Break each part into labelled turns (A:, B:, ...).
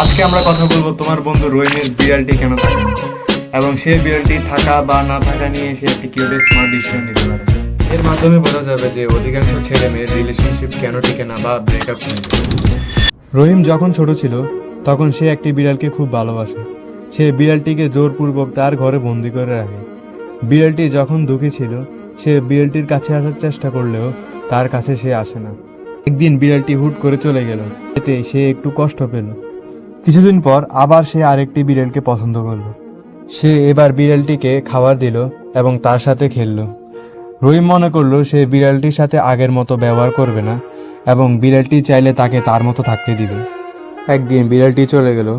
A: আজকে আমরা কথা বলবো তোমার বন্ধু রহিমের বিড়ালটি কেন থাকে না এবং সে বিড়ালটি থাকা বা না থাকা নিয়ে সে একটি কিভাবে স্মার্ট ডিসিশন নিতে পারে। এর মাধ্যমে বোঝা যাবে যে অধিকাংশ ছেলে মেয়ের রিলেশনশিপ কেন টিকে না বা ব্রেকআপ হয়। রহিম যখন ছোট ছিল তখন সে একটি বিড়ালকে খুব ভালোবাসে। সে বিড়ালটিকে জোরপূর্বক তার ঘরে বন্দি করে রাখে। বিড়ালটি যখন দুঃখী ছিল সে বিড়ালটির কাছে আসার চেষ্টা করলেও তার কাছে সে আসে না। একদিন বিড়ালটি হুট করে চলে গেল, এতে সে একটু কষ্ট পেল। কিছুদিন পর আবার সে আরেকটি বিড়ালকে পছন্দ করলো। সে এবার বিড়ালটিকে খাবার দিল এবং তার সাথে খেললো। রহিম মনে করলো সে বিড়ালটির সাথে আগের মতো ব্যবহার করবে না এবং বিড়ালটি চাইলে তাকে তার মতো থাকতে দিবে। একদিন বিড়ালটি চলে গেল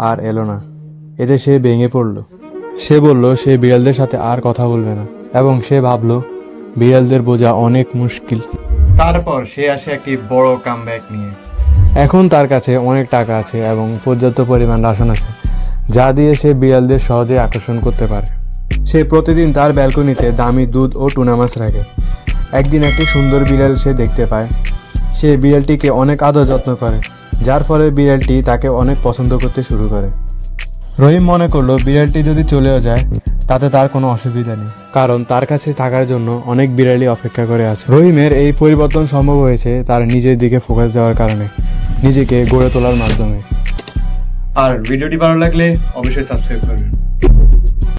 A: আর এলো না, এতে সে ভেঙে পড়ল। সে বলল সে বিড়ালদের সাথে আর কথা বলবে না এবং সে ভাবলো বিড়ালদের বোঝা অনেক মুশকিল। তারপর সে আসে একটি বড় কামব্যাক নিয়ে। এখন তার কাছে অনেক টাকা আছে এবং পর্যাপ্ত পরিমাণ রাশন আছে, যা দিয়ে সে বিড়ালদের সহজে আকর্ষণ করতে পারে। সে প্রতিদিন তার ব্যালকনিতে দামি দুধ ও টুনা মাছ রাখে। একদিন একটি সুন্দর বিড়াল সে দেখতে পায়। সে বিড়ালটিকে অনেক আদর যত্ন করে, যার ফলে বিড়ালটি তাকে অনেক পছন্দ করতে শুরু করে। রহিম মনে করলো বিড়ালটি যদি চলেও যায় তাতে তার কোনো অসুবিধা নেই, কারণ তার কাছে থাকার জন্য অনেক বিড়ালই অপেক্ষা করে আছে। রহিমের এই পরিবর্তন সম্ভব হয়েছে তার নিজের দিকে ফোকাস দেওয়ার কারণে, নিজেকে গড়ে তোলার মাধ্যমে। আর ভিডিওটি ভালো লাগলে অবশ্যই সাবস্ক্রাইব করবেন।